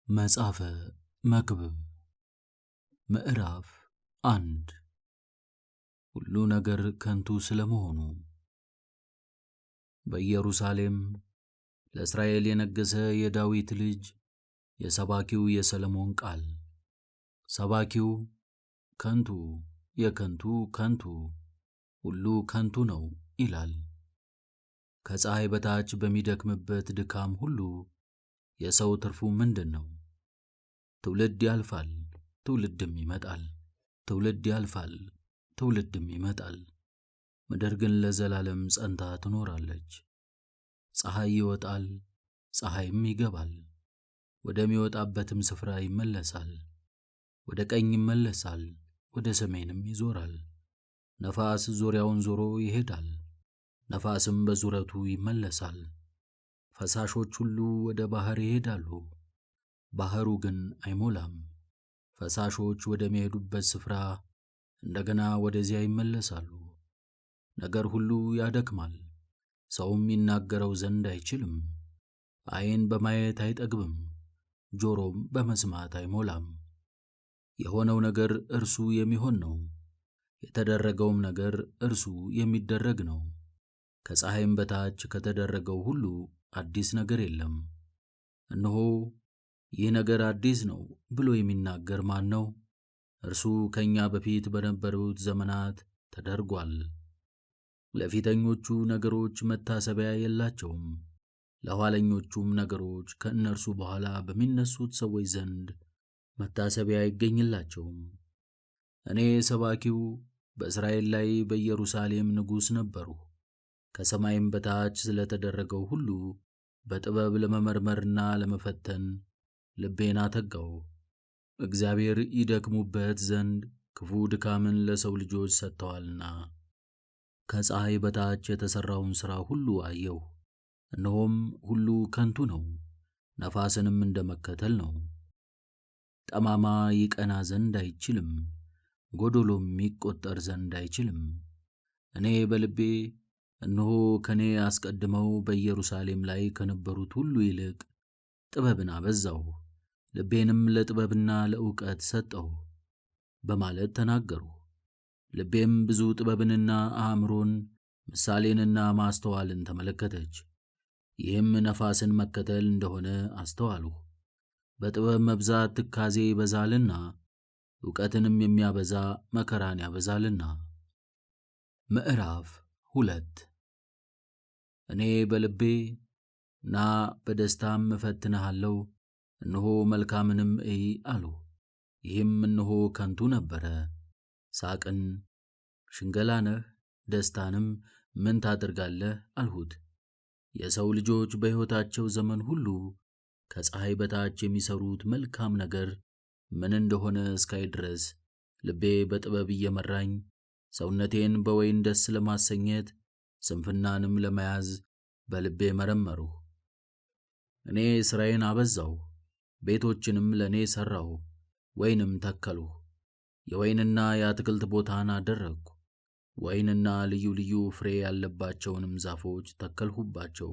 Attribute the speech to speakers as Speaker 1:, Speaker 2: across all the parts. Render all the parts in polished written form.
Speaker 1: መጽሐፈ መክብብ ምዕራፍ 1 ሁሉ ነገር ከንቱ ስለመሆኑ። በኢየሩሳሌም ለእስራኤል የነገሰ የዳዊት ልጅ የሰባኪው የሰለሞን ቃል። ሰባኪው ከንቱ የከንቱ ከንቱ ሁሉ ከንቱ ነው ይላል። ከፀሐይ በታች በሚደክምበት ድካም ሁሉ የሰው ትርፉ ምንድን ነው? ትውልድ ያልፋል፣ ትውልድም ይመጣል። ትውልድ ያልፋል፣ ትውልድም ይመጣል። ምድር ግን ለዘላለም ጸንታ ትኖራለች። ፀሐይ ይወጣል፣ ፀሐይም ይገባል፣ ወደሚወጣበትም ስፍራ ይመለሳል። ወደ ቀኝ ይመለሳል፣ ወደ ሰሜንም ይዞራል። ነፋስ ዙሪያውን ዞሮ ይሄዳል፣ ነፋስም በዙረቱ ይመለሳል። ፈሳሾች ሁሉ ወደ ባህር ይሄዳሉ፣ ባህሩ ግን አይሞላም። ፈሳሾች ወደሚሄዱበት ስፍራ እንደገና ወደዚያ ይመለሳሉ። ነገር ሁሉ ያደክማል፣ ሰውም ይናገረው ዘንድ አይችልም። ዓይን በማየት አይጠግብም፣ ጆሮም በመስማት አይሞላም። የሆነው ነገር እርሱ የሚሆን ነው፣ የተደረገውም ነገር እርሱ የሚደረግ ነው። ከፀሐይም በታች ከተደረገው ሁሉ አዲስ ነገር የለም። እነሆ ይህ ነገር አዲስ ነው ብሎ የሚናገር ማን ነው? እርሱ ከእኛ በፊት በነበሩት ዘመናት ተደርጓል። ለፊተኞቹ ነገሮች መታሰቢያ የላቸውም፣ ለኋለኞቹም ነገሮች ከእነርሱ በኋላ በሚነሱት ሰዎች ዘንድ መታሰቢያ አይገኝላቸውም። እኔ ሰባኪው በእስራኤል ላይ በኢየሩሳሌም ንጉሥ ነበርሁ። ከሰማይም በታች ስለተደረገው ሁሉ በጥበብ ለመመርመርና ለመፈተን ልቤን አተጋው። እግዚአብሔር ይደክሙበት ዘንድ ክፉ ድካምን ለሰው ልጆች ሰጥተዋልና። ከፀሐይ በታች የተሠራውን ሥራ ሁሉ አየሁ፣ እነሆም ሁሉ ከንቱ ነው፣ ነፋስንም እንደ መከተል ነው። ጠማማ ይቀና ዘንድ አይችልም፣ ጎዶሎም ይቈጠር ዘንድ አይችልም። እኔ በልቤ እነሆ ከኔ አስቀድመው በኢየሩሳሌም ላይ ከነበሩት ሁሉ ይልቅ ጥበብን አበዛሁ፣ ልቤንም ለጥበብና ለእውቀት ሰጠሁ በማለት ተናገሩ። ልቤም ብዙ ጥበብንና አእምሮን፣ ምሳሌንና ማስተዋልን ተመለከተች። ይህም ነፋስን መከተል እንደሆነ አስተዋልሁ። በጥበብ መብዛት ትካዜ ይበዛልና፣ እውቀትንም የሚያበዛ መከራን ያበዛልና። ምዕራፍ 2 እኔ በልቤ ና በደስታም እፈትንሃለሁ፣ እነሆ መልካምንም እይ አልሁ። ይህም እነሆ ከንቱ ነበረ። ሳቅን፣ ሽንገላ ነህ፣ ደስታንም ምን ታደርጋለህ አልሁት። የሰው ልጆች በሕይወታቸው ዘመን ሁሉ ከፀሐይ በታች የሚሠሩት መልካም ነገር ምን እንደሆነ እስካይ ድረስ ልቤ በጥበብ እየመራኝ ሰውነቴን በወይን ደስ ለማሰኘት ስንፍናንም ለመያዝ በልቤ መረመርሁ። እኔ ሥራዬን አበዛሁ፣ ቤቶችንም ለእኔ ሠራሁ፣ ወይንም ተከልሁ፣ የወይንና የአትክልት ቦታን አደረግሁ። ወይንና ልዩ ልዩ ፍሬ ያለባቸውንም ዛፎች ተከልሁባቸው።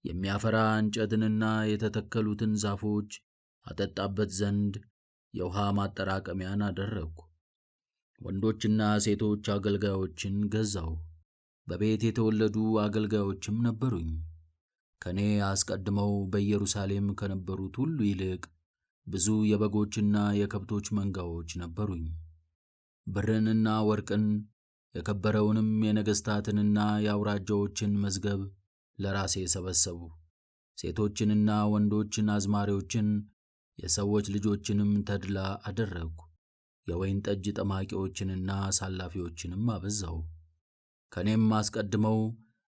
Speaker 1: የሚያፈራ እንጨትንና የተተከሉትን ዛፎች አጠጣበት ዘንድ የውሃ ማጠራቀሚያን አደረግሁ። ወንዶችና ሴቶች አገልጋዮችን ገዛሁ፣ በቤት የተወለዱ አገልጋዮችም ነበሩኝ። ከኔ አስቀድመው በኢየሩሳሌም ከነበሩት ሁሉ ይልቅ ብዙ የበጎችና የከብቶች መንጋዎች ነበሩኝ። ብርንና ወርቅን የከበረውንም የነገሥታትንና የአውራጃዎችን መዝገብ ለራሴ ሰበሰቡ። ሴቶችንና ወንዶችን አዝማሪዎችን፣ የሰዎች ልጆችንም ተድላ አደረግሁ። የወይን ጠጅ ጠማቂዎችንና አሳላፊዎችንም አበዛሁ። ከኔም አስቀድመው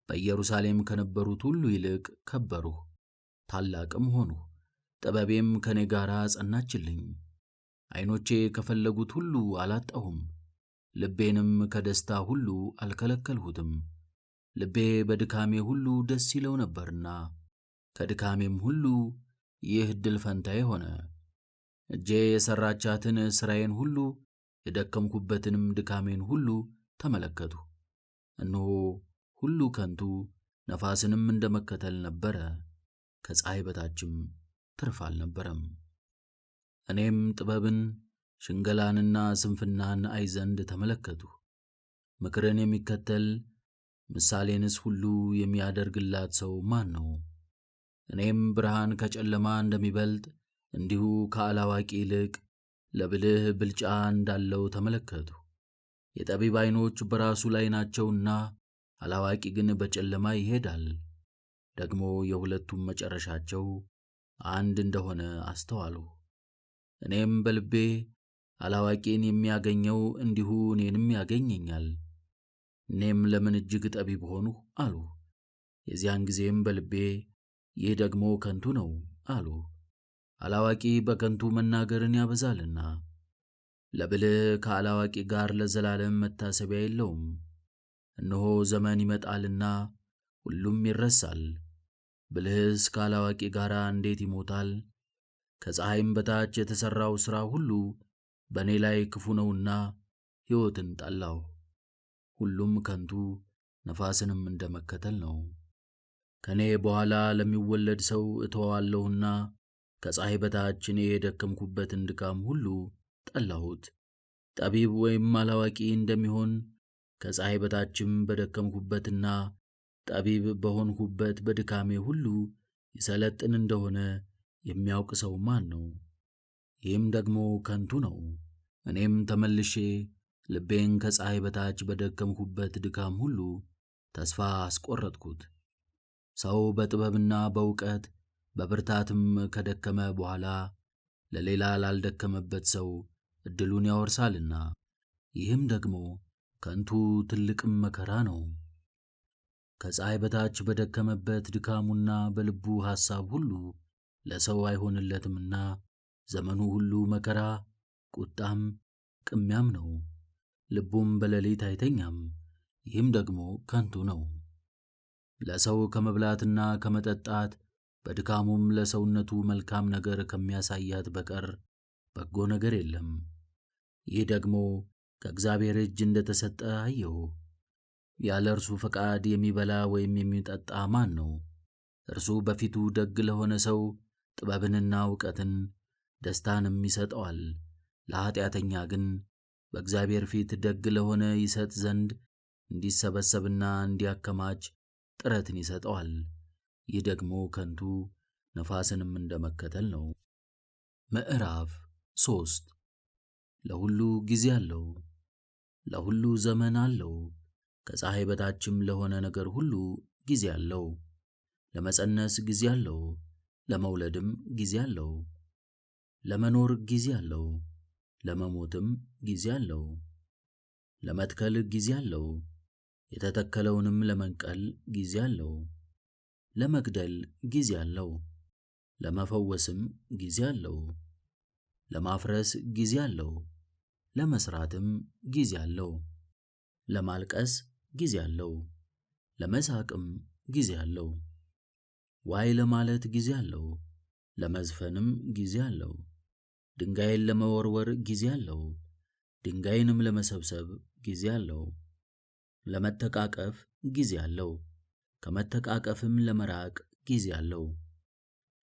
Speaker 1: በኢየሩሳሌም ከነበሩት ሁሉ ይልቅ ከበርሁ፣ ታላቅም ሆንሁ። ጥበቤም ከኔ ጋር ጸናችልኝ። ዓይኖቼ ከፈለጉት ሁሉ አላጣሁም፣ ልቤንም ከደስታ ሁሉ አልከለከልሁትም። ልቤ በድካሜ ሁሉ ደስ ይለው ነበርና፣ ከድካሜም ሁሉ ይህ ዕድል ፈንታዬ ሆነ። እጄ የሠራቻትን ሥራዬን ሁሉ የደከምኩበትንም ድካሜን ሁሉ ተመለከቱ። እነሆ ሁሉ ከንቱ፣ ነፋስንም እንደ መከተል ነበረ፣ ከፀሐይ በታችም ትርፍ አልነበረም። እኔም ጥበብን ሽንገላንና ስንፍናን አይ ዘንድ ተመለከትሁ። ምክርን የሚከተል ምሳሌንስ ሁሉ የሚያደርግላት ሰው ማን ነው? እኔም ብርሃን ከጨለማ እንደሚበልጥ እንዲሁ ከአላዋቂ ይልቅ ለብልህ ብልጫ እንዳለው ተመለከትሁ። የጠቢብ ዓይኖች በራሱ ላይ ናቸውና አላዋቂ ግን በጨለማ ይሄዳል። ደግሞ የሁለቱም መጨረሻቸው አንድ እንደሆነ አስተዋልሁ። እኔም በልቤ አላዋቂን የሚያገኘው እንዲሁ እኔንም ያገኘኛል፣ እኔም ለምን እጅግ ጠቢብ ሆንሁ አልሁ። የዚያን ጊዜም በልቤ ይህ ደግሞ ከንቱ ነው አልሁ። አላዋቂ በከንቱ መናገርን ያበዛልና፣ ለብልህ ከአላዋቂ ጋር ለዘላለም መታሰቢያ የለውም። እነሆ ዘመን ይመጣልና ሁሉም ይረሳል። ብልህስ ከአላዋቂ ጋር እንዴት ይሞታል? ከፀሐይም በታች የተሠራው ሥራ ሁሉ በእኔ ላይ ክፉ ነውና ሕይወትን ጠላሁ። ሁሉም ከንቱ ነፋስንም እንደ መከተል ነው። ከእኔ በኋላ ለሚወለድ ሰው እተወዋለሁና ከፀሐይ በታች እኔ የደከምኩበትን ድካም ሁሉ ጠላሁት። ጠቢብ ወይም አላዋቂ እንደሚሆን ከፀሐይ በታችም በደከምኩበትና ጠቢብ በሆንሁበት በድካሜ ሁሉ ይሰለጥን እንደሆነ የሚያውቅ ሰው ማን ነው? ይህም ደግሞ ከንቱ ነው። እኔም ተመልሼ ልቤን ከፀሐይ በታች በደከምሁበት ድካም ሁሉ ተስፋ አስቆረጥኩት። ሰው በጥበብና በእውቀት በብርታትም ከደከመ በኋላ ለሌላ ላልደከመበት ሰው ዕድሉን ያወርሳልና፣ ይህም ደግሞ ከንቱ ትልቅም መከራ ነው። ከፀሐይ በታች በደከመበት ድካሙና በልቡ ሐሳብ ሁሉ ለሰው አይሆንለትምና ዘመኑ ሁሉ መከራ፣ ቁጣም፣ ቅሚያም ነው። ልቡም በሌሊት አይተኛም፣ ይህም ደግሞ ከንቱ ነው። ለሰው ከመብላትና ከመጠጣት በድካሙም ለሰውነቱ መልካም ነገር ከሚያሳያት በቀር በጎ ነገር የለም። ይህ ደግሞ ከእግዚአብሔር እጅ እንደተሰጠ አየሁ። ያለ እርሱ ፈቃድ የሚበላ ወይም የሚጠጣ ማን ነው? እርሱ በፊቱ ደግ ለሆነ ሰው ጥበብንና እውቀትን ደስታንም ይሰጠዋል። ለኃጢአተኛ ግን በእግዚአብሔር ፊት ደግ ለሆነ ይሰጥ ዘንድ እንዲሰበሰብና እንዲያከማች ጥረትን ይሰጠዋል። ይህ ደግሞ ከንቱ ነፋስንም እንደ መከተል ነው። ምዕራፍ 3 ለሁሉ ጊዜ አለው፣ ለሁሉ ዘመን አለው። ከፀሐይ በታችም ለሆነ ነገር ሁሉ ጊዜ አለው። ለመጸነስ ጊዜ አለው፣ ለመውለድም ጊዜ አለው። ለመኖር ጊዜ አለው፣ ለመሞትም ጊዜ አለው። ለመትከል ጊዜ አለው፣ የተተከለውንም ለመንቀል ጊዜ አለው። ለመግደል ጊዜ አለው፣ ለመፈወስም ጊዜ አለው። ለማፍረስ ጊዜ አለው፣ ለመስራትም ጊዜ አለው። ለማልቀስ ጊዜ አለው፣ ለመሳቅም ጊዜ አለው። ዋይ ለማለት ጊዜ አለው፣ ለመዝፈንም ጊዜ አለው። ድንጋይን ለመወርወር ጊዜ አለው፣ ድንጋይንም ለመሰብሰብ ጊዜ አለው። ለመተቃቀፍ ጊዜ አለው፣ ከመተቃቀፍም ለመራቅ ጊዜ አለው።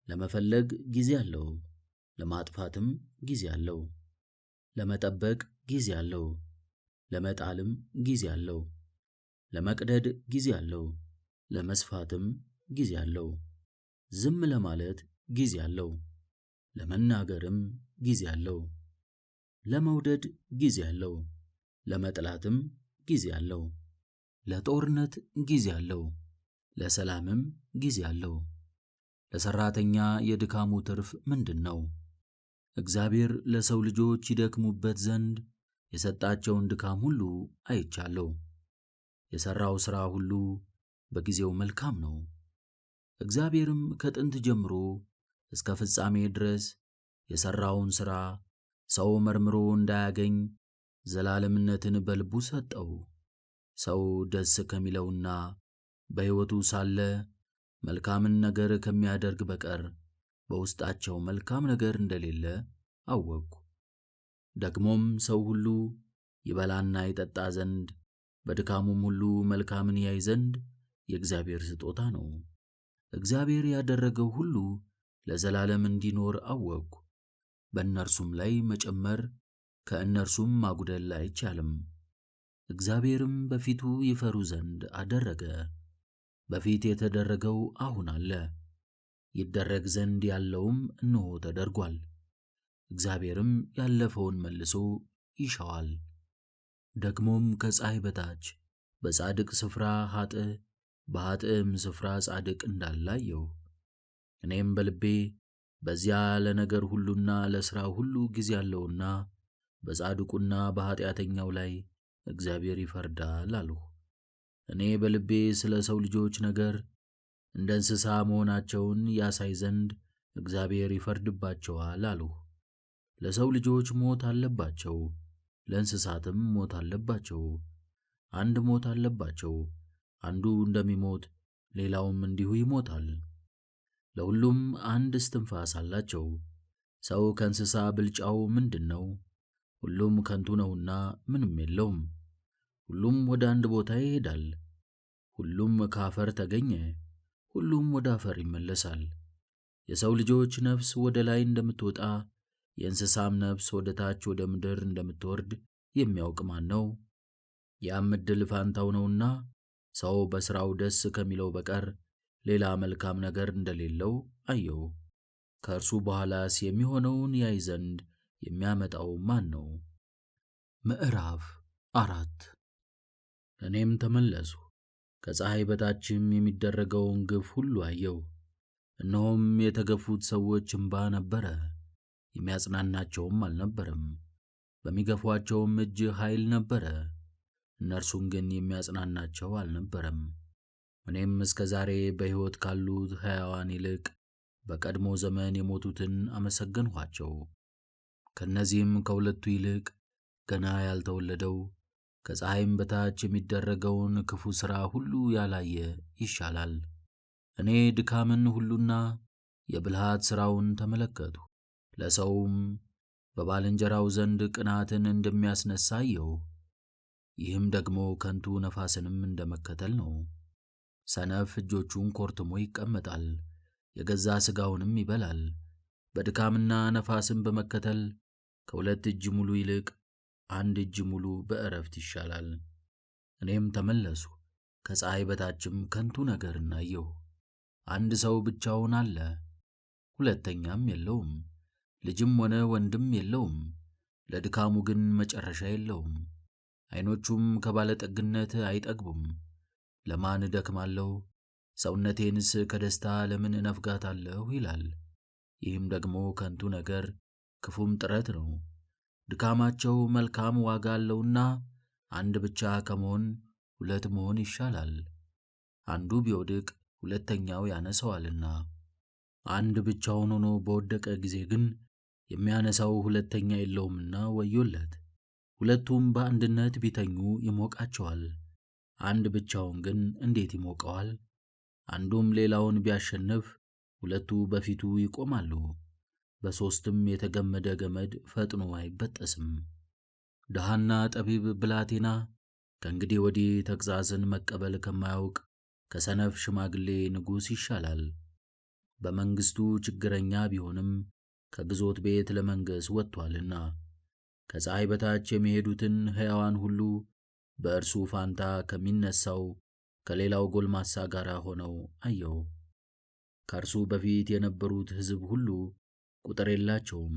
Speaker 1: ለመፈለግ ጊዜ አለው፣ ለማጥፋትም ጊዜ አለው። ለመጠበቅ ጊዜ አለው፣ ለመጣልም ጊዜ አለው። ለመቅደድ ጊዜ አለው፣ ለመስፋትም ጊዜ አለው። ዝም ለማለት ጊዜ አለው፣ ለመናገርም ጊዜ አለው። ለመውደድ ጊዜ አለው፣ ለመጥላትም ጊዜ አለው። ለጦርነት ጊዜ አለው፣ ለሰላምም ጊዜ አለው። ለሠራተኛ የድካሙ ትርፍ ምንድን ነው? እግዚአብሔር ለሰው ልጆች ይደክሙበት ዘንድ የሰጣቸውን ድካም ሁሉ አይቻለሁ። የሠራው ሥራ ሁሉ በጊዜው መልካም ነው። እግዚአብሔርም ከጥንት ጀምሮ እስከ ፍጻሜ ድረስ የሠራውን ሥራ ሰው መርምሮ እንዳያገኝ ዘላለምነትን በልቡ ሰጠው። ሰው ደስ ከሚለውና በሕይወቱ ሳለ መልካምን ነገር ከሚያደርግ በቀር በውስጣቸው መልካም ነገር እንደሌለ አወቅሁ። ደግሞም ሰው ሁሉ ይበላና ይጠጣ ዘንድ በድካሙም ሁሉ መልካምን ያይ ዘንድ የእግዚአብሔር ስጦታ ነው። እግዚአብሔር ያደረገው ሁሉ ለዘላለም እንዲኖር አወቅሁ። በእነርሱም ላይ መጨመር ከእነርሱም ማጉደል አይቻልም። እግዚአብሔርም በፊቱ ይፈሩ ዘንድ አደረገ። በፊት የተደረገው አሁን አለ፣ ይደረግ ዘንድ ያለውም እነሆ ተደርጓል። እግዚአብሔርም ያለፈውን መልሶ ይሻዋል። ደግሞም ከፀሐይ በታች በጻድቅ ስፍራ ኃጥእ፣ በኃጥእም ስፍራ ጻድቅ እንዳለ አየሁ። እኔም በልቤ በዚያ ለነገር ሁሉና ለሥራ ሁሉ ጊዜ አለውና በጻድቁና በኃጢአተኛው ላይ እግዚአብሔር ይፈርዳል አልሁ። እኔ በልቤ ስለ ሰው ልጆች ነገር እንደ እንስሳ መሆናቸውን ያሳይ ዘንድ እግዚአብሔር ይፈርድባቸዋል አልሁ። ለሰው ልጆች ሞት አለባቸው፣ ለእንስሳትም ሞት አለባቸው። አንድ ሞት አለባቸው፣ አንዱ እንደሚሞት ሌላውም እንዲሁ ይሞታል። ለሁሉም አንድ እስትንፋስ አላቸው። ሰው ከእንስሳ ብልጫው ምንድን ነው? ሁሉም ከንቱ ነውና ምንም የለውም። ሁሉም ወደ አንድ ቦታ ይሄዳል። ሁሉም ከአፈር ተገኘ፣ ሁሉም ወደ አፈር ይመለሳል። የሰው ልጆች ነፍስ ወደ ላይ እንደምትወጣ የእንስሳም ነፍስ ወደ ታች ወደ ምድር እንደምትወርድ የሚያውቅ ማን ነው? ያም ዕድል ፋንታው ነውና ሰው በሥራው ደስ ከሚለው በቀር ሌላ መልካም ነገር እንደሌለው አየው። ከእርሱ በኋላስ የሚሆነውን ያይ ዘንድ የሚያመጣው ማን ነው? ምዕራፍ 4 እኔም ተመለስሁ፣ ከፀሐይ በታችም የሚደረገውን ግፍ ሁሉ አየው። እነሆም የተገፉት ሰዎች እንባ ነበረ፣ የሚያጽናናቸውም አልነበረም። በሚገፏቸውም እጅ ኃይል ነበረ፣ እነርሱን ግን የሚያጽናናቸው አልነበረም። እኔም እስከ ዛሬ በሕይወት ካሉት ሕያዋን ይልቅ በቀድሞ ዘመን የሞቱትን አመሰገንኋቸው። ከእነዚህም ከሁለቱ ይልቅ ገና ያልተወለደው ከፀሐይም በታች የሚደረገውን ክፉ ሥራ ሁሉ ያላየ ይሻላል። እኔ ድካምን ሁሉና የብልሃት ሥራውን ተመለከትሁ። ለሰውም በባልንጀራው ዘንድ ቅናትን እንደሚያስነሣ አየሁ። ይህም ደግሞ ከንቱ ነፋስንም እንደመከተል ነው። ሰነፍ እጆቹን ኮርትሞ ይቀመጣል፣ የገዛ ሥጋውንም ይበላል። በድካምና ነፋስን በመከተል ከሁለት እጅ ሙሉ ይልቅ አንድ እጅ ሙሉ በዕረፍት ይሻላል። እኔም ተመለስሁ፣ ከፀሐይ በታችም ከንቱ ነገርን አየሁ። አንድ ሰው ብቻውን አለ፣ ሁለተኛም የለውም፣ ልጅም ሆነ ወንድም የለውም። ለድካሙ ግን መጨረሻ የለውም፣ ዓይኖቹም ከባለጠግነት አይጠግቡም። ለማን እደክማለሁ? ሰውነቴንስ ከደስታ ለምን እነፍጋታለሁ? ይላል። ይህም ደግሞ ከንቱ ነገር ክፉም ጥረት ነው። ድካማቸው መልካም ዋጋ አለውና አንድ ብቻ ከመሆን ሁለት መሆን ይሻላል። አንዱ ቢወድቅ ሁለተኛው ያነሰዋልና፣ አንድ ብቻውን ሆኖ በወደቀ ጊዜ ግን የሚያነሳው ሁለተኛ የለውምና ወዮለት። ሁለቱም በአንድነት ቢተኙ ይሞቃቸዋል፣ አንድ ብቻውን ግን እንዴት ይሞቀዋል? አንዱም ሌላውን ቢያሸንፍ ሁለቱ በፊቱ ይቆማሉ። በሦስትም የተገመደ ገመድ ፈጥኖ አይበጠስም። ድሃና ጠቢብ ብላቴና ከእንግዲህ ወዲህ ተግሣጽን መቀበል ከማያውቅ ከሰነፍ ሽማግሌ ንጉሥ ይሻላል። በመንግሥቱ ችግረኛ ቢሆንም ከግዞት ቤት ለመንገሥ ወጥቶአልና። ከፀሐይ በታች የሚሄዱትን ሕያዋን ሁሉ በእርሱ ፋንታ ከሚነሣው ከሌላው ጎልማሳ ጋር ሆነው አየሁ። ከእርሱ በፊት የነበሩት ሕዝብ ሁሉ ቁጥር የላቸውም፣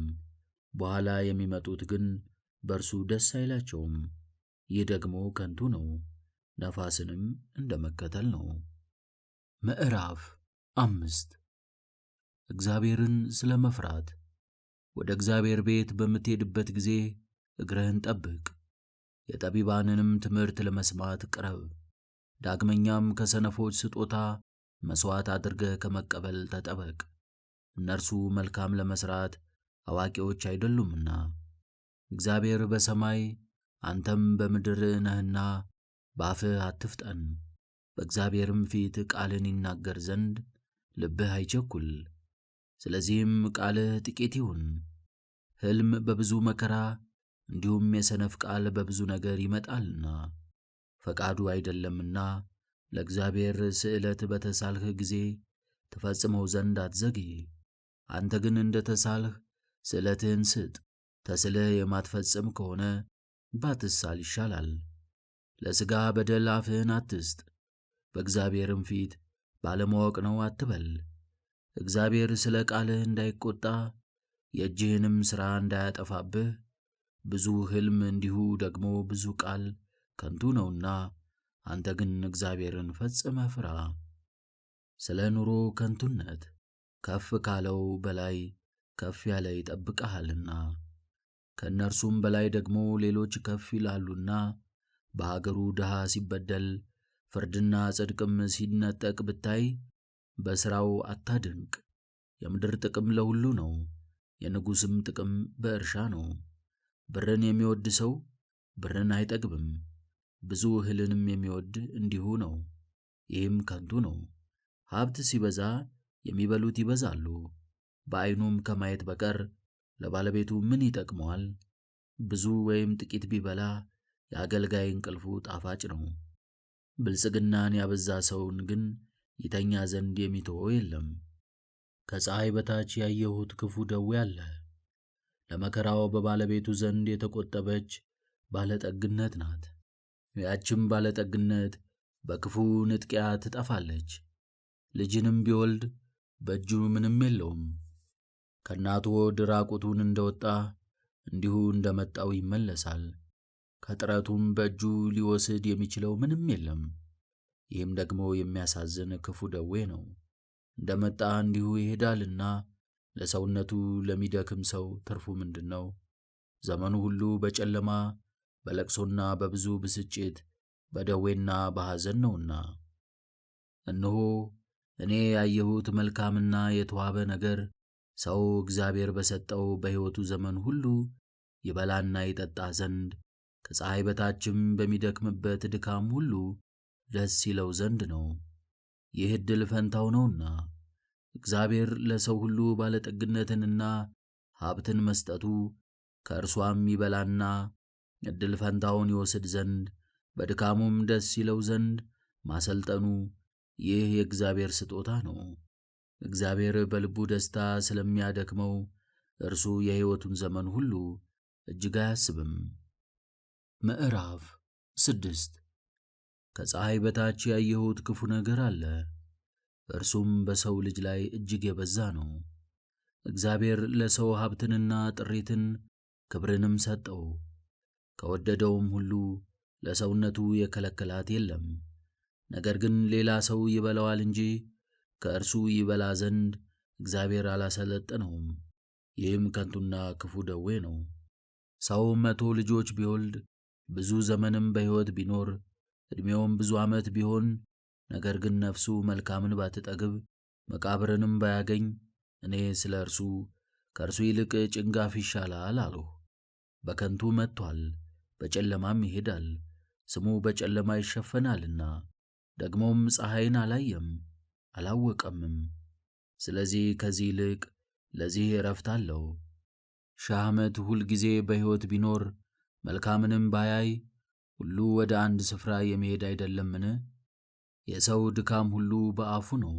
Speaker 1: በኋላ የሚመጡት ግን በእርሱ ደስ አይላቸውም። ይህ ደግሞ ከንቱ ነው፣ ነፋስንም እንደ መከተል ነው። ምዕራፍ 5 እግዚአብሔርን ስለ መፍራት። ወደ እግዚአብሔር ቤት በምትሄድበት ጊዜ እግርህን ጠብቅ፣ የጠቢባንንም ትምህርት ለመስማት ቅረብ። ዳግመኛም ከሰነፎች ስጦታ መሥዋዕት አድርገህ ከመቀበል ተጠበቅ፣ እነርሱ መልካም ለመሥራት አዋቂዎች አይደሉምና። እግዚአብሔር በሰማይ አንተም በምድር ነህና በአፍህ አትፍጠን። በእግዚአብሔርም ፊት ቃልን ይናገር ዘንድ ልብህ አይቸኩል። ስለዚህም ቃልህ ጥቂት ይሁን። ሕልም በብዙ መከራ እንዲሁም የሰነፍ ቃል በብዙ ነገር ይመጣልና። ፈቃዱ አይደለምና ለእግዚአብሔር ስእለት በተሳልህ ጊዜ ትፈጽመው ዘንድ አትዘግይ። አንተ ግን እንደ ተሳልህ ስእለትህን ስጥ። ተስለህ የማትፈጽም ከሆነ ባትሳል ይሻላል። ለሥጋ በደል አፍህን አትስጥ። በእግዚአብሔርም ፊት ባለማወቅ ነው አትበል። እግዚአብሔር ስለ ቃልህ እንዳይቈጣ የእጅህንም ሥራ እንዳያጠፋብህ ብዙ ሕልም እንዲሁ ደግሞ ብዙ ቃል ከንቱ ነውና፣ አንተ ግን እግዚአብሔርን ፈጽመህ ፍራ። ስለ ኑሮ ከንቱነት ከፍ ካለው በላይ ከፍ ያለ ይጠብቅሃልና፣ ከእነርሱም በላይ ደግሞ ሌሎች ከፍ ይላሉና። በአገሩ ድሃ ሲበደል ፍርድና ጽድቅም ሲነጠቅ ብታይ በሥራው አታድንቅ። የምድር ጥቅም ለሁሉ ነው፣ የንጉሥም ጥቅም በእርሻ ነው። ብርን የሚወድ ሰው ብርን አይጠግብም፣ ብዙ እህልንም የሚወድ እንዲሁ ነው። ይህም ከንቱ ነው። ሀብት ሲበዛ የሚበሉት ይበዛሉ፣ በዐይኑም ከማየት በቀር ለባለቤቱ ምን ይጠቅመዋል? ብዙ ወይም ጥቂት ቢበላ የአገልጋይ እንቅልፉ ጣፋጭ ነው። ብልጽግናን ያበዛ ሰውን ግን ይተኛ ዘንድ የሚተወው የለም። ከፀሐይ በታች ያየሁት ክፉ ደዌ አለ። ለመከራው በባለቤቱ ዘንድ የተቆጠበች ባለጠግነት ናት። ያችም ባለጠግነት በክፉ ንጥቂያ ትጠፋለች። ልጅንም ቢወልድ በእጁ ምንም የለውም። ከእናቱ ሆድ ራቁቱን እንደወጣ እንዲሁ እንደመጣው ይመለሳል። ከጥረቱም በእጁ ሊወስድ የሚችለው ምንም የለም። ይህም ደግሞ የሚያሳዝን ክፉ ደዌ ነው። እንደመጣ እንዲሁ ይሄዳልና ለሰውነቱ ለሚደክም ሰው ትርፉ ምንድን ነው? ዘመኑ ሁሉ በጨለማ በለቅሶና በብዙ ብስጭት በደዌና በሐዘን ነውና። እነሆ እኔ ያየሁት መልካምና የተዋበ ነገር ሰው እግዚአብሔር በሰጠው በሕይወቱ ዘመን ሁሉ ይበላና ይጠጣ ዘንድ ከፀሐይ በታችም በሚደክምበት ድካም ሁሉ ደስ ይለው ዘንድ ነው። ይህ ዕድል ፈንታው ነውና እግዚአብሔር ለሰው ሁሉ ባለጠግነትንና ሀብትን መስጠቱ ከእርሷም ይበላና ዕድል ፈንታውን ይወስድ ዘንድ በድካሙም ደስ ይለው ዘንድ ማሰልጠኑ ይህ የእግዚአብሔር ስጦታ ነው። እግዚአብሔር በልቡ ደስታ ስለሚያደክመው እርሱ የሕይወቱን ዘመን ሁሉ እጅግ አያስብም። ምዕራፍ 6 ከፀሐይ በታች ያየሁት ክፉ ነገር አለ፣ እርሱም በሰው ልጅ ላይ እጅግ የበዛ ነው። እግዚአብሔር ለሰው ሀብትንና ጥሪትን ክብርንም ሰጠው። ከወደደውም ሁሉ ለሰውነቱ የከለከላት የለም። ነገር ግን ሌላ ሰው ይበላዋል እንጂ ከእርሱ ይበላ ዘንድ እግዚአብሔር አላሰለጠነውም። ይህም ከንቱና ክፉ ደዌ ነው። ሰው 100 ልጆች ቢወልድ ብዙ ዘመንም በሕይወት ቢኖር ዕድሜውም ብዙ ዓመት ቢሆን፣ ነገር ግን ነፍሱ መልካምን ባትጠግብ መቃብርንም ባያገኝ፣ እኔ ስለ እርሱ ከእርሱ ይልቅ ጭንጋፍ ይሻላል አልሁ። በከንቱ መጥቶአል፣ በጨለማም ይሄዳል፣ ስሙ በጨለማ ይሸፈናልና፣ ደግሞም ፀሐይን አላየም አላወቀምም። ስለዚህ ከዚህ ይልቅ ለዚህ ዕረፍት አለው። 1000 ዓመት ሁል ጊዜ በሕይወት ቢኖር መልካምንም ባያይ ሁሉ ወደ አንድ ስፍራ የሚሄድ አይደለምን? የሰው ድካም ሁሉ በአፉ ነው፣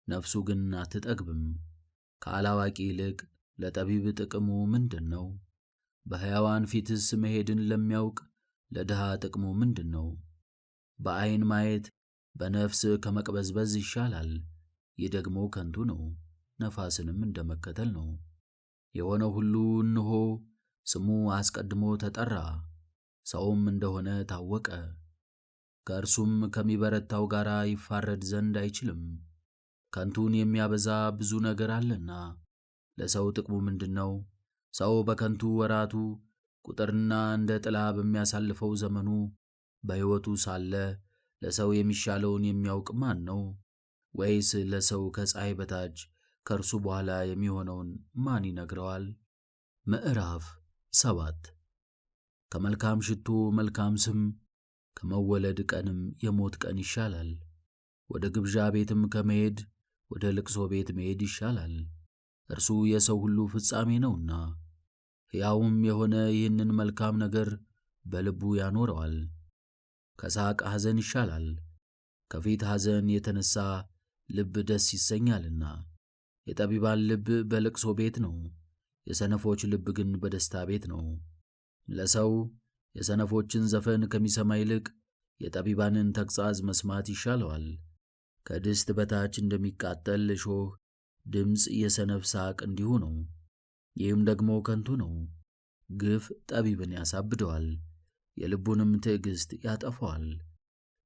Speaker 1: ነፍሱ ግን አትጠግብም። ከአላዋቂ ይልቅ ለጠቢብ ጥቅሙ ምንድን ነው? በሕያዋን ፊትስ መሄድን ለሚያውቅ ለድሃ ጥቅሙ ምንድን ነው? በዐይን ማየት በነፍስ ከመቅበዝበዝ ይሻላል። ይህ ደግሞ ከንቱ ነው፣ ነፋስንም እንደ መከተል ነው። የሆነው ሁሉ እነሆ ስሙ አስቀድሞ ተጠራ፣ ሰውም እንደሆነ ታወቀ። ከእርሱም ከሚበረታው ጋር ይፋረድ ዘንድ አይችልም። ከንቱን የሚያበዛ ብዙ ነገር አለና ለሰው ጥቅሙ ምንድን ነው? ሰው በከንቱ ወራቱ ቁጥርና እንደ ጥላ በሚያሳልፈው ዘመኑ በሕይወቱ ሳለ ለሰው የሚሻለውን የሚያውቅ ማን ነው? ወይስ ለሰው ከፀሐይ በታች ከእርሱ በኋላ የሚሆነውን ማን ይነግረዋል? ምዕራፍ 7 ከመልካም ሽቶ መልካም ስም ከመወለድ ቀንም የሞት ቀን ይሻላል። ወደ ግብዣ ቤትም ከመሄድ ወደ ልቅሶ ቤት መሄድ ይሻላል። እርሱ የሰው ሁሉ ፍጻሜ ነውና፣ ሕያውም የሆነ ይህንን መልካም ነገር በልቡ ያኖረዋል። ከሳቅ ሐዘን ይሻላል፣ ከፊት ሐዘን የተነሣ ልብ ደስ ይሰኛልና። የጠቢባን ልብ በልቅሶ ቤት ነው፣ የሰነፎች ልብ ግን በደስታ ቤት ነው። ለሰው የሰነፎችን ዘፈን ከሚሰማ ይልቅ የጠቢባንን ተግሣጽ መስማት ይሻለዋል። ከድስት በታች እንደሚቃጠል እሾህ ድምፅ የሰነፍ ሳቅ እንዲሁ ነው። ይህም ደግሞ ከንቱ ነው። ግፍ ጠቢብን ያሳብደዋል፣ የልቡንም ትዕግሥት ያጠፋዋል።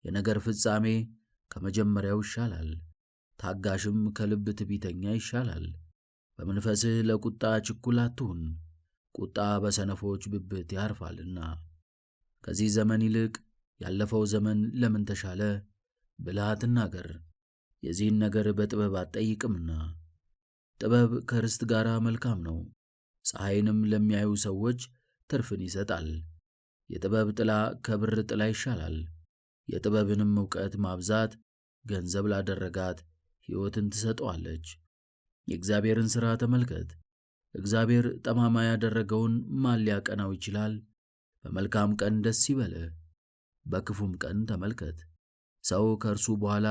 Speaker 1: የነገር ፍጻሜ ከመጀመሪያው ይሻላል፣ ታጋሽም ከልብ ትዕቢተኛ ይሻላል። በመንፈስህ ለቁጣ ችኩል አትሁን፣ ቁጣ በሰነፎች ብብት ያርፋልና። ከዚህ ዘመን ይልቅ ያለፈው ዘመን ለምን ተሻለ ብለህ አትናገር፣ የዚህን ነገር በጥበብ አትጠይቅምና። ጥበብ ከርስት ጋር መልካም ነው፣ ፀሐይንም ለሚያዩ ሰዎች ትርፍን ይሰጣል። የጥበብ ጥላ ከብር ጥላ ይሻላል፣ የጥበብንም ዕውቀት ማብዛት ገንዘብ ላደረጋት ሕይወትን ትሰጠዋለች። የእግዚአብሔርን ሥራ ተመልከት። እግዚአብሔር ጠማማ ያደረገውን ማን ሊያቀናው ይችላል? በመልካም ቀን ደስ ይበልህ፣ በክፉም ቀን ተመልከት። ሰው ከእርሱ በኋላ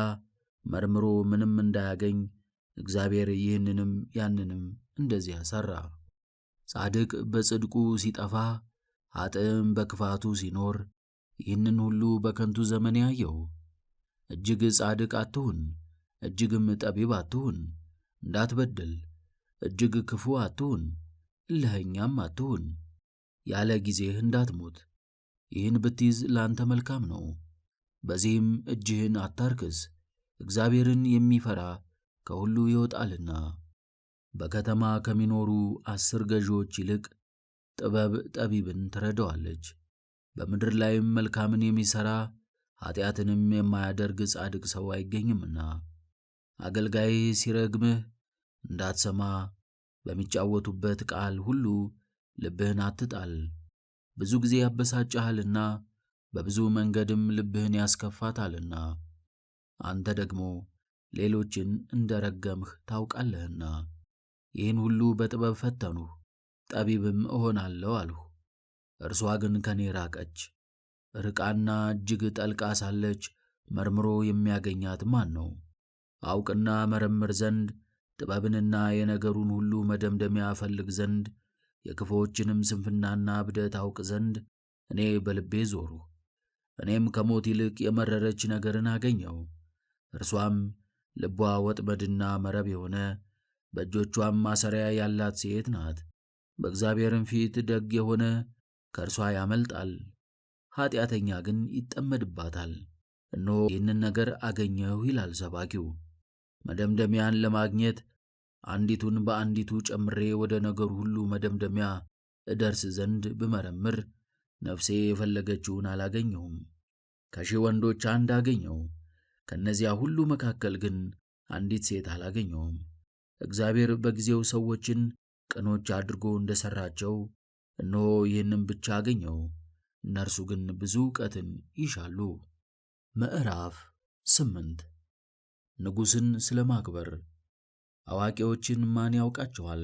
Speaker 1: መርምሮ ምንም እንዳያገኝ እግዚአብሔር ይህንንም ያንንም እንደዚያ ሠራ። ጻድቅ በጽድቁ ሲጠፋ ኃጥእም በክፋቱ ሲኖር ይህንን ሁሉ በከንቱ ዘመን ያየው። እጅግ ጻድቅ አትሁን፣ እጅግም ጠቢብ አትሁን፣ እንዳትበድል። እጅግ ክፉ አትሁን፣ እልኸኛም አትሁን፣ ያለ ጊዜህ እንዳትሞት። ይህን ብትይዝ ላንተ መልካም ነው። በዚህም እጅህን አታርክስ፣ እግዚአብሔርን የሚፈራ ከሁሉ ይወጣልና። በከተማ ከሚኖሩ 10 ገዢዎች ይልቅ ጥበብ ጠቢብን ትረዳዋለች። በምድር ላይም መልካምን የሚሠራ ኃጢአትንም የማያደርግ ጻድቅ ሰው አይገኝምና። አገልጋይ ሲረግምህ እንዳትሰማ በሚጫወቱበት ቃል ሁሉ ልብህን አትጣል። ብዙ ጊዜ ያበሳጭሃልና በብዙ መንገድም ልብህን ያስከፋታልና። አንተ ደግሞ ሌሎችን እንደ ረገምህ ታውቃለህና። ይህን ሁሉ በጥበብ ፈተንሁ፣ ጠቢብም እሆናለሁ አልሁ። እርሷ ግን ከኔ ራቀች። ርቃና እጅግ ጠልቃ ሳለች መርምሮ የሚያገኛት ማን ነው? አውቅና መረምር ዘንድ ጥበብንና የነገሩን ሁሉ መደምደሚያ እፈልግ ዘንድ የክፉዎችንም ስንፍናና እብደት አውቅ ዘንድ እኔ በልቤ ዞርሁ። እኔም ከሞት ይልቅ የመረረች ነገርን አገኘሁ። እርሷም ልቧ ወጥመድና መረብ የሆነ በእጆቿም ማሰሪያ ያላት ሴት ናት። በእግዚአብሔርም ፊት ደግ የሆነ ከእርሷ ያመልጣል፣ ኀጢአተኛ ግን ይጠመድባታል። እነሆ ይህንን ነገር አገኘሁ ይላል ሰባኪው። መደምደሚያን ለማግኘት አንዲቱን በአንዲቱ ጨምሬ ወደ ነገሩ ሁሉ መደምደሚያ እደርስ ዘንድ ብመረምር ነፍሴ የፈለገችውን አላገኘሁም። ከሺህ ወንዶች አንድ አገኘሁ፣ ከእነዚያ ሁሉ መካከል ግን አንዲት ሴት አላገኘሁም። እግዚአብሔር በጊዜው ሰዎችን ቅኖች አድርጎ እንደሠራቸው እነሆ ይህንም ብቻ አገኘሁ፣ እነርሱ ግን ብዙ ዕውቀትን ይሻሉ። ምዕራፍ 8 ንጉሥን ስለ ማክበር። አዋቂዎችን ማን ያውቃቸዋል?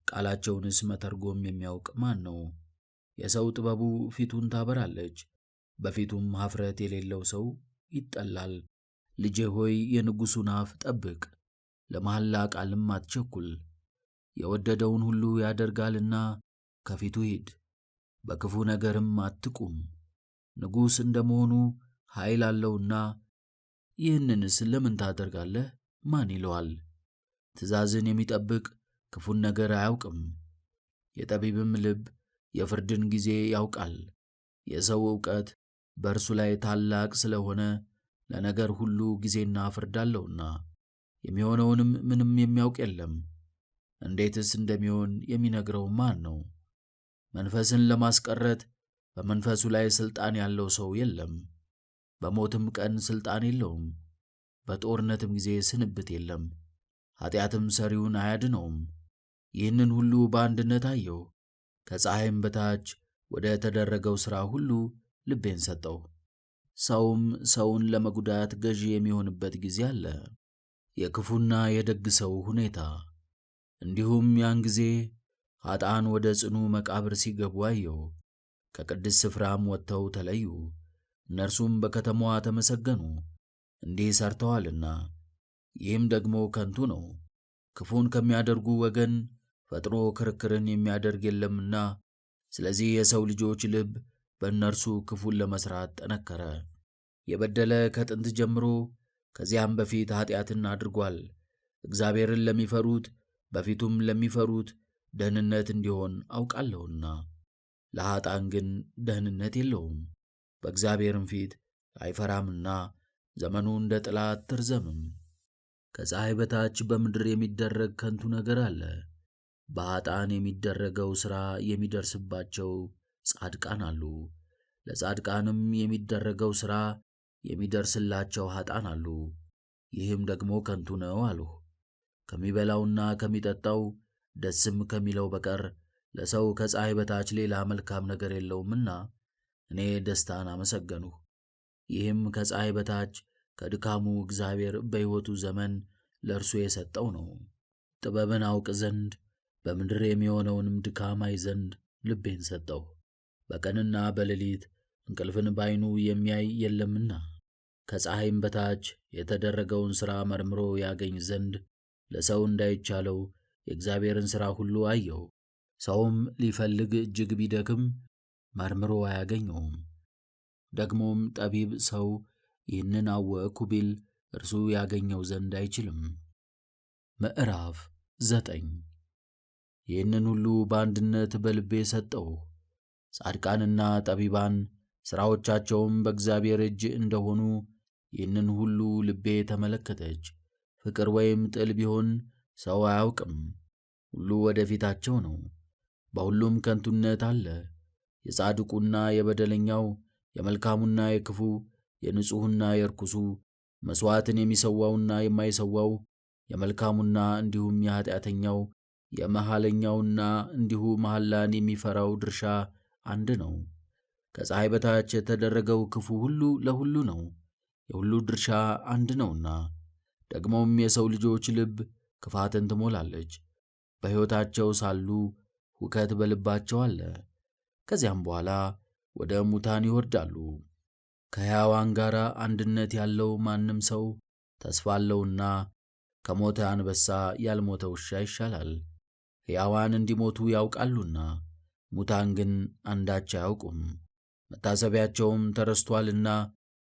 Speaker 1: ቃላቸውንስ መተርጎም የሚያውቅ ማን ነው? የሰው ጥበቡ ፊቱን ታበራለች፣ በፊቱም ኀፍረት የሌለው ሰው ይጠላል። ልጄ ሆይ የንጉሡን አፍ ጠብቅ፣ ለመሐላ ቃልም አትቸኩል። የወደደውን ሁሉ ያደርጋልና ከፊቱ ሂድ፣ በክፉ ነገርም አትቁም። ንጉሥ እንደመሆኑ ኃይል አለውና ይህንንስ ለምን ታደርጋለህ ማን ይለዋል? ትእዛዝን የሚጠብቅ ክፉን ነገር አያውቅም። የጠቢብም ልብ የፍርድን ጊዜ ያውቃል። የሰው ዕውቀት በእርሱ ላይ ታላቅ ስለሆነ ለነገር ሁሉ ጊዜና ፍርድ አለውና የሚሆነውንም ምንም የሚያውቅ የለም። እንዴትስ እንደሚሆን የሚነግረው ማን ነው? መንፈስን ለማስቀረት በመንፈሱ ላይ ሥልጣን ያለው ሰው የለም። በሞትም ቀን ሥልጣን የለውም። በጦርነትም ጊዜ ስንብት የለም። ኃጢአትም ሰሪውን አያድነውም። ይህንን ሁሉ በአንድነት አየሁ። ከፀሐይም በታች ወደ ተደረገው ሥራ ሁሉ ልቤን ሰጠው። ሰውም ሰውን ለመጉዳት ገዢ የሚሆንበት ጊዜ አለ፣ የክፉና የደግ ሰው ሁኔታ። እንዲሁም ያን ጊዜ ኃጥአን ወደ ጽኑ መቃብር ሲገቡ አየሁ። ከቅድስት ስፍራም ወጥተው ተለዩ። እነርሱም በከተማዋ ተመሰገኑ፣ እንዲህ ሠርተዋልና። ይህም ደግሞ ከንቱ ነው። ክፉን ከሚያደርጉ ወገን ፈጥኖ ክርክርን የሚያደርግ የለምና። ስለዚህ የሰው ልጆች ልብ በእነርሱ ክፉን ለመሥራት ጠነከረ። የበደለ ከጥንት ጀምሮ ከዚያም በፊት ኀጢአትን አድርጓል። እግዚአብሔርን ለሚፈሩት በፊቱም ለሚፈሩት ደህንነት እንዲሆን አውቃለሁና። ለኀጣን ግን ደህንነት የለውም፣ በእግዚአብሔርም ፊት አይፈራምና ዘመኑ እንደ ጥላ አትርዘምም። ከፀሐይ በታች በምድር የሚደረግ ከንቱ ነገር አለ። በኀጣን የሚደረገው ሥራ የሚደርስባቸው ጻድቃን አሉ፣ ለጻድቃንም የሚደረገው ሥራ የሚደርስላቸው ኀጣን አሉ። ይህም ደግሞ ከንቱ ነው አልሁ። ከሚበላውና ከሚጠጣው ደስም ከሚለው በቀር ለሰው ከፀሐይ በታች ሌላ መልካም ነገር የለውምና እኔ ደስታን አመሰገንሁ። ይህም ከፀሐይ በታች ከድካሙ እግዚአብሔር በሕይወቱ ዘመን ለእርሱ የሰጠው ነው። ጥበብን አውቅ ዘንድ በምድር የሚሆነውንም ድካም አይ ዘንድ ልቤን ሰጠሁ። በቀንና በሌሊት እንቅልፍን ባይኑ የሚያይ የለምና ከፀሐይም በታች የተደረገውን ሥራ መርምሮ ያገኝ ዘንድ ለሰው እንዳይቻለው የእግዚአብሔርን ሥራ ሁሉ አየው። ሰውም ሊፈልግ እጅግ ቢደክም መርምሮ አያገኘውም። ደግሞም ጠቢብ ሰው ይህንን አወቅሁ ቢል እርሱ ያገኘው ዘንድ አይችልም። ምዕራፍ 9 ይህንን ሁሉ በአንድነት በልቤ ሰጠሁ። ጻድቃንና ጠቢባን ሥራዎቻቸውም በእግዚአብሔር እጅ እንደሆኑ ይህንን ሁሉ ልቤ ተመለከተች። ፍቅር ወይም ጥል ቢሆን ሰው አያውቅም፣ ሁሉ ወደ ፊታቸው ነው። በሁሉም ከንቱነት አለ። የጻድቁና የበደለኛው፣ የመልካሙና የክፉ፣ የንጹሕና የርኩሱ፣ መሥዋዕትን የሚሠዋውና የማይሠዋው፣ የመልካሙና እንዲሁም የኀጢአተኛው፣ የመሐለኛውና እንዲሁ መሐላን የሚፈራው ድርሻ አንድ ነው። ከፀሐይ በታች የተደረገው ክፉ ሁሉ ለሁሉ ነው፣ የሁሉ ድርሻ አንድ ነውና። ደግሞም የሰው ልጆች ልብ ክፋትን ትሞላለች። በሕይወታቸው ሳሉ ሁከት በልባቸው አለ። ከዚያም በኋላ ወደ ሙታን ይወርዳሉ። ከሕያዋን ጋር አንድነት ያለው ማንም ሰው ተስፋ አለውና ከሞተ አንበሳ ያልሞተ ውሻ ይሻላል። ሕያዋን እንዲሞቱ ያውቃሉና ሙታን ግን አንዳች አያውቁም። መታሰቢያቸውም ተረስቶአልና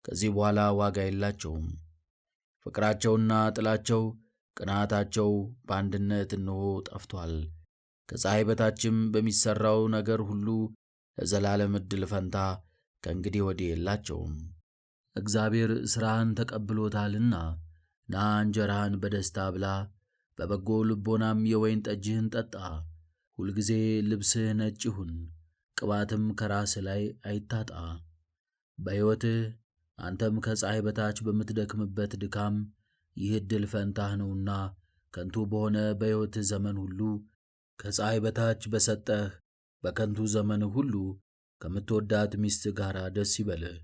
Speaker 1: ከዚህ በኋላ ዋጋ የላቸውም። ፍቅራቸውና ጥላቸው፣ ቅንዓታቸው በአንድነት እነሆ ጠፍቶአል። ከፀሐይ በታችም በሚሠራው ነገር ሁሉ ለዘላለም ዕድል ፈንታ ከእንግዲህ ወዲህ የላቸውም። እግዚአብሔር ሥራህን ተቀብሎታልና ና እንጀራህን በደስታ ብላ፣ በበጎ ልቦናም የወይን ጠጅህን ጠጣ። ሁልጊዜ ልብስህ ነጭ ይሁን፣ ቅባትም ከራስህ ላይ አይታጣ። በሕይወትህ አንተም ከፀሐይ በታች በምትደክምበት ድካም ይህ ዕድል ፈንታህ ነውና ከንቱ በሆነ በሕይወትህ ዘመን ሁሉ ከፀሐይ በታች በሰጠህ በከንቱ ዘመንህ ሁሉ ከምትወዳት ሚስትህ ጋር ደስ ይበልህ።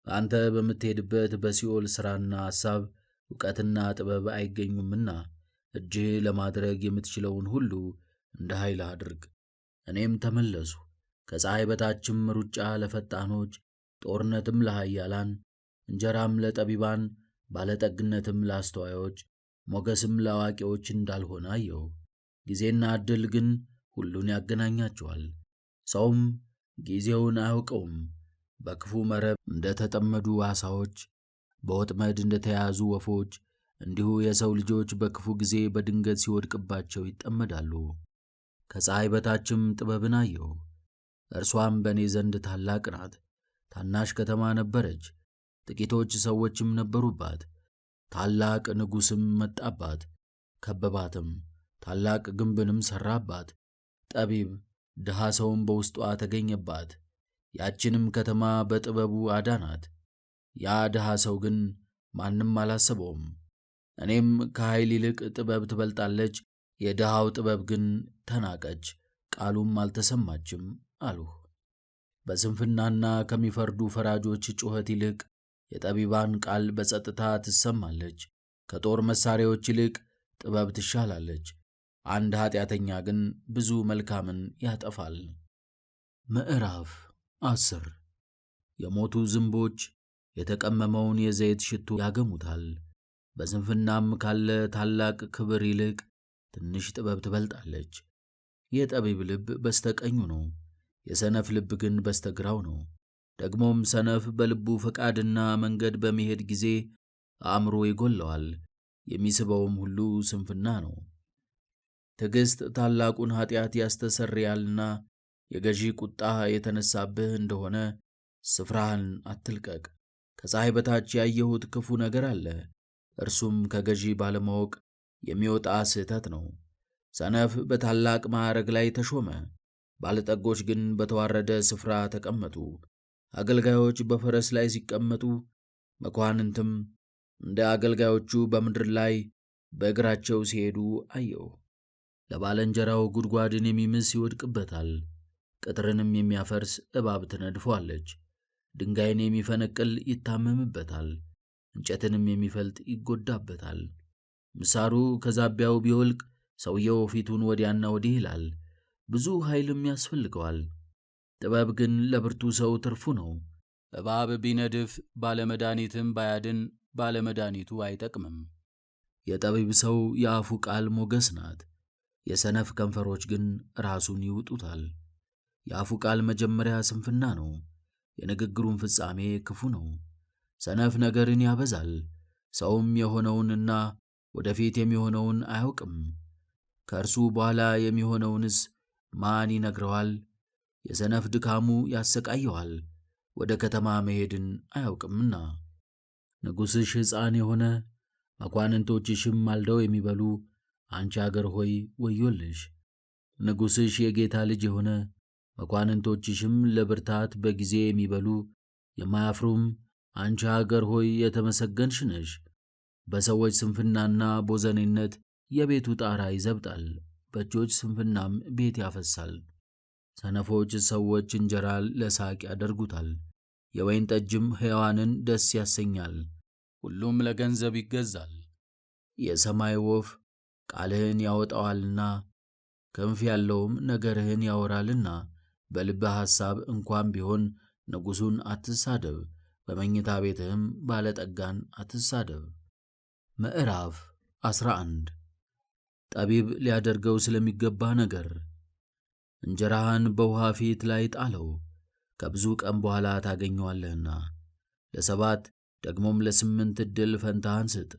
Speaker 1: አንተ በምትሄድበት በሲኦል ሥራና ሐሳብ ዕውቀትና ጥበብ አይገኙምና እጅህ ለማድረግ የምትችለውን ሁሉ እንደ ኃይል አድርግ። እኔም ተመለሱ። ከፀሐይ በታችም ሩጫ ለፈጣኖች፣ ጦርነትም ለኃያላን፣ እንጀራም ለጠቢባን፣ ባለጠግነትም ለአስተዋዮች፣ ሞገስም ለአዋቂዎች እንዳልሆነ አየሁ። ጊዜና ዕድል ግን ሁሉን ያገናኛቸዋል። ሰውም ጊዜውን አያውቀውም። በክፉ መረብ እንደ ተጠመዱ ዓሣዎች፣ በወጥመድ እንደ ተያዙ ወፎች እንዲሁ የሰው ልጆች በክፉ ጊዜ በድንገት ሲወድቅባቸው ይጠመዳሉ። ከፀሐይ በታችም ጥበብን አየሁ። እርሷም በእኔ ዘንድ ታላቅ ናት። ታናሽ ከተማ ነበረች፣ ጥቂቶች ሰዎችም ነበሩባት። ታላቅ ንጉሥም መጣባት፣ ከበባትም፣ ታላቅ ግንብንም ሠራባት። ጠቢብ ድሃ ሰውም በውስጧ ተገኘባት። ያችንም ከተማ በጥበቡ አዳናት። ያ ድሃ ሰው ግን ማንም አላሰበውም። እኔም ከኃይል ይልቅ ጥበብ ትበልጣለች፣ የድሃው ጥበብ ግን ተናቀች፣ ቃሉም አልተሰማችም አልሁ። በስንፍናና ከሚፈርዱ ፈራጆች ጩኸት ይልቅ የጠቢባን ቃል በጸጥታ ትሰማለች። ከጦር መሣሪያዎች ይልቅ ጥበብ ትሻላለች። አንድ ኀጢአተኛ ግን ብዙ መልካምን ያጠፋል። ምዕራፍ 10 የሞቱ ዝንቦች የተቀመመውን የዘይት ሽቱ ያገሙታል። በስንፍናም ካለ ታላቅ ክብር ይልቅ ትንሽ ጥበብ ትበልጣለች። የጠቢብ ልብ በስተቀኙ ነው፣ የሰነፍ ልብ ግን በስተግራው ነው። ደግሞም ሰነፍ በልቡ ፈቃድና መንገድ በሚሄድ ጊዜ አእምሮ ይጎለዋል፣ የሚስበውም ሁሉ ስንፍና ነው። ትዕግሥት ታላቁን ኀጢአት ያስተሰርያልና የገዢ ቁጣ የተነሳብህ እንደሆነ ስፍራህን አትልቀቅ። ከፀሐይ በታች ያየሁት ክፉ ነገር አለ፣ እርሱም ከገዢ ባለማወቅ የሚወጣ ስህተት ነው። ሰነፍ በታላቅ ማዕረግ ላይ ተሾመ፣ ባለጠጎች ግን በተዋረደ ስፍራ ተቀመጡ። አገልጋዮች በፈረስ ላይ ሲቀመጡ፣ መኳንንትም እንደ አገልጋዮቹ በምድር ላይ በእግራቸው ሲሄዱ አየሁ። ለባልንጀራው ጉድጓድን የሚምስ ይወድቅበታል፣ ቅጥርንም የሚያፈርስ እባብ ትነድፈዋለች። ድንጋይን የሚፈነቅል ይታመምበታል፣ እንጨትንም የሚፈልጥ ይጎዳበታል። ምሳሩ ከዛቢያው ቢወልቅ ሰውየው ፊቱን ወዲያና ወዲህ ይላል፣ ብዙ ኃይልም ያስፈልገዋል። ጥበብ ግን ለብርቱ ሰው ትርፉ ነው። እባብ ቢነድፍ ባለመድኃኒትም ባያድን ባለመድኃኒቱ አይጠቅምም። የጠቢብ ሰው የአፉ ቃል ሞገስ ናት፣ የሰነፍ ከንፈሮች ግን ራሱን ይውጡታል። የአፉ ቃል መጀመሪያ ስንፍና ነው፣ የንግግሩም ፍጻሜ ክፉ ነው። ሰነፍ ነገርን ያበዛል፣ ሰውም የሆነውንና ወደፊት የሚሆነውን አያውቅም። ከእርሱ በኋላ የሚሆነውንስ ማን ይነግረዋል? የሰነፍ ድካሙ ያሰቃየዋል፣ ወደ ከተማ መሄድን አያውቅምና። ንጉሥሽ ሕፃን የሆነ መኳንንቶችሽም ማልደው የሚበሉ አንቺ አገር ሆይ ወዮልሽ። ንጉሥሽ የጌታ ልጅ የሆነ መኳንንቶችሽም ለብርታት በጊዜ የሚበሉ የማያፍሩም አንቺ አገር ሆይ የተመሰገንሽ ነሽ። በሰዎች ስንፍናና ቦዘኔነት የቤቱ ጣራ ይዘብጣል፣ በእጆች ስንፍናም ቤት ያፈሳል። ሰነፎች ሰዎች እንጀራ ለሳቅ ያደርጉታል፣ የወይን ጠጅም ሕያዋንን ደስ ያሰኛል። ሁሉም ለገንዘብ ይገዛል። የሰማይ ወፍ ቃልህን ያወጣዋልና ክንፍ ያለውም ነገርህን ያወራልና። በልብህ ሐሳብ እንኳን ቢሆን ንጉሡን አትሳደብ፣ በመኝታ ቤትህም ባለጠጋን አትሳደብ። ምዕራፍ 11 ጠቢብ ሊያደርገው ስለሚገባ ነገር። እንጀራህን በውሃ ፊት ላይ ጣለው፣ ከብዙ ቀን በኋላ ታገኘዋለህና። ለ7 ደግሞም ለ8 ዕድል ፈንታህን ስጥ።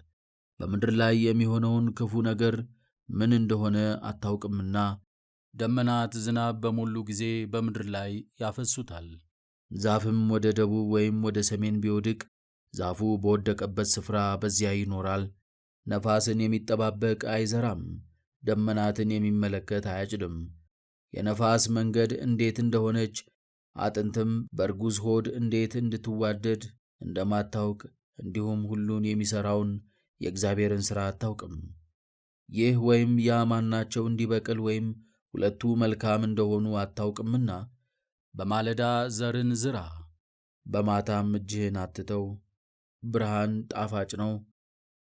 Speaker 1: በምድር ላይ የሚሆነውን ክፉ ነገር ምን እንደሆነ አታውቅምና። ደመናት ዝናብ በሞሉ ጊዜ በምድር ላይ ያፈሱታል። ዛፍም ወደ ደቡብ ወይም ወደ ሰሜን ቢወድቅ ዛፉ በወደቀበት ስፍራ በዚያ ይኖራል። ነፋስን የሚጠባበቅ አይዘራም፣ ደመናትን የሚመለከት አያጭድም። የነፋስ መንገድ እንዴት እንደሆነች አጥንትም በርጉዝ ሆድ እንዴት እንድትዋደድ እንደማታውቅ እንዲሁም ሁሉን የሚሠራውን የእግዚአብሔርን ሥራ አታውቅም። ይህ ወይም ያ ማናቸው እንዲበቅል ወይም ሁለቱ መልካም እንደሆኑ አታውቅምና። በማለዳ ዘርን ዝራ፣ በማታም እጅህን አትተው። ብርሃን ጣፋጭ ነው፣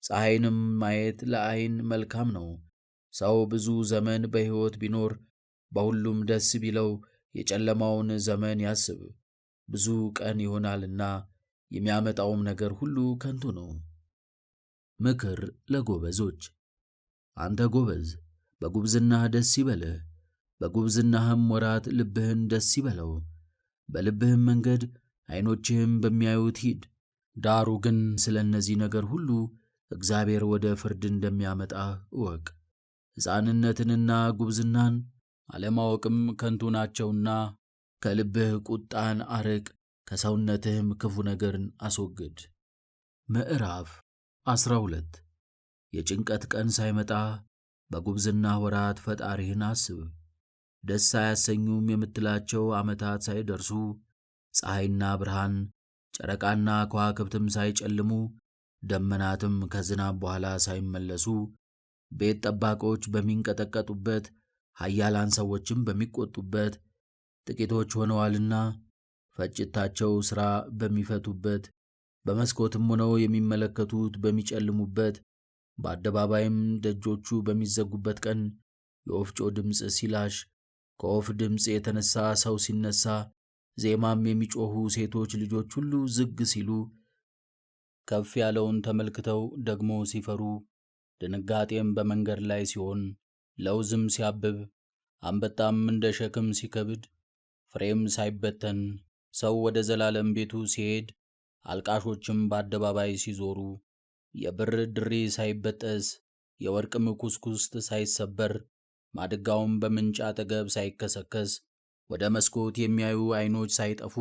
Speaker 1: ፀሐይንም ማየት ለዓይን መልካም ነው። ሰው ብዙ ዘመን በሕይወት ቢኖር በሁሉም ደስ ቢለው የጨለማውን ዘመን ያስብ። ብዙ ቀን ይሆናልና የሚያመጣውም ነገር ሁሉ ከንቱ ነው። ምክር ለጎበዞች። አንተ ጎበዝ በጉብዝናህ ደስ ይበልህ፣ በጉብዝናህም ወራት ልብህን ደስ ይበለው። በልብህም መንገድ ዐይኖችህም በሚያዩት ሂድ። ዳሩ ግን ስለ እነዚህ ነገር ሁሉ እግዚአብሔር ወደ ፍርድ እንደሚያመጣህ እወቅ። ሕፃንነትንና ጉብዝናን አለማወቅም ከንቱ ናቸውና ከልብህ ቁጣን አርቅ፣ ከሰውነትህም ክፉ ነገርን አስወግድ። ምዕራፍ 12 የጭንቀት ቀን ሳይመጣ በጉብዝና ወራት ፈጣሪህን አስብ። ደስ አያሰኙም የምትላቸው ዓመታት ሳይደርሱ ፀሐይና ብርሃን ጨረቃና ከዋክብትም ሳይጨልሙ ደመናትም ከዝናብ በኋላ ሳይመለሱ ቤት ጠባቆች በሚንቀጠቀጡበት ኃያላን ሰዎችም በሚቆጡበት ጥቂቶች ሆነዋልና ፈጭታቸው ሥራ በሚፈቱበት በመስኮትም ሆነው የሚመለከቱት በሚጨልሙበት በአደባባይም ደጆቹ በሚዘጉበት ቀን የወፍጮ ድምፅ ሲላሽ ከወፍ ድምፅ የተነሣ ሰው ሲነሣ ዜማም የሚጮኹ ሴቶች ልጆች ሁሉ ዝግ ሲሉ ከፍ ያለውን ተመልክተው ደግሞ ሲፈሩ ድንጋጤም በመንገድ ላይ ሲሆን ለውዝም ሲያብብ አንበጣም እንደ ሸክም ሲከብድ፣ ፍሬም ሳይበተን ሰው ወደ ዘላለም ቤቱ ሲሄድ፣ አልቃሾችም በአደባባይ ሲዞሩ፣ የብር ድሪ ሳይበጠስ የወርቅም ኩስኩስት ሳይሰበር፣ ማድጋውም በምንጭ አጠገብ ሳይከሰከስ፣ ወደ መስኮት የሚያዩ ዓይኖች ሳይጠፉ፣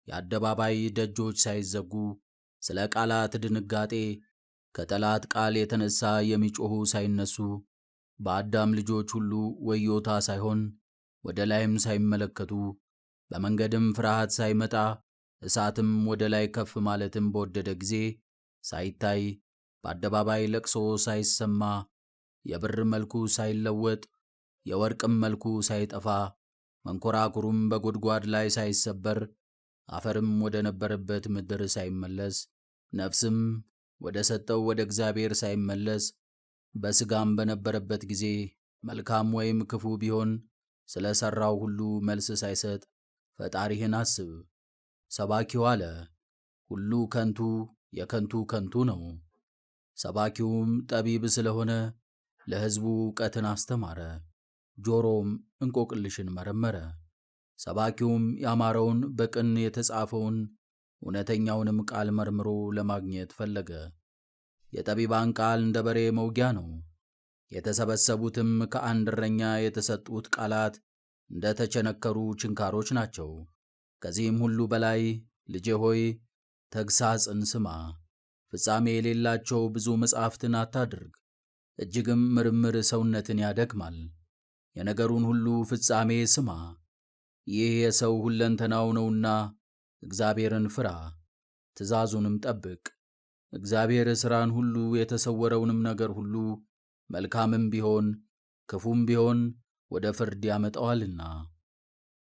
Speaker 1: የአደባባይ ደጆች ሳይዘጉ፣ ስለ ቃላት ድንጋጤ ከጠላት ቃል የተነሣ የሚጮኹ ሳይነሱ፣ በአዳም ልጆች ሁሉ ወዮታ ሳይሆን ወደ ላይም ሳይመለከቱ፣ በመንገድም ፍርሃት ሳይመጣ እሳትም ወደ ላይ ከፍ ማለትም በወደደ ጊዜ ሳይታይ፣ በአደባባይ ለቅሶ ሳይሰማ፣ የብር መልኩ ሳይለወጥ የወርቅም መልኩ ሳይጠፋ፣ መንኰራኩሩም በጉድጓድ ላይ ሳይሰበር፣ አፈርም ወደ ነበረበት ምድር ሳይመለስ፣ ነፍስም ወደ ሰጠው ወደ እግዚአብሔር ሳይመለስ፣ በሥጋም በነበረበት ጊዜ መልካም ወይም ክፉ ቢሆን ስለ ሠራው ሁሉ መልስ ሳይሰጥ ፈጣሪህን አስብ። ሰባኪው አለ፣ ሁሉ ከንቱ የከንቱ ከንቱ ነው። ሰባኪውም ጠቢብ ስለሆነ ለሕዝቡ ዕውቀትን አስተማረ፣ ጆሮም እንቆቅልሽን መረመረ። ሰባኪውም ያማረውን በቅን የተጻፈውን እውነተኛውንም ቃል መርምሮ ለማግኘት ፈለገ። የጠቢባን ቃል እንደ በሬ መውጊያ ነው፣ የተሰበሰቡትም ከአንድ እረኛ የተሰጡት ቃላት እንደ ተቸነከሩ ችንካሮች ናቸው። ከዚህም ሁሉ በላይ ልጄ ሆይ ተግሣጽን ስማ። ፍጻሜ የሌላቸው ብዙ መጻሕፍትን አታድርግ፣ እጅግም ምርምር ሰውነትን ያደክማል። የነገሩን ሁሉ ፍጻሜ ስማ፣ ይህ የሰው ሁለንተናው ነውና እግዚአብሔርን ፍራ፣ ትእዛዙንም ጠብቅ። እግዚአብሔር ሥራን ሁሉ የተሰወረውንም ነገር ሁሉ መልካምም ቢሆን ክፉም ቢሆን ወደ ፍርድ ያመጣዋልና።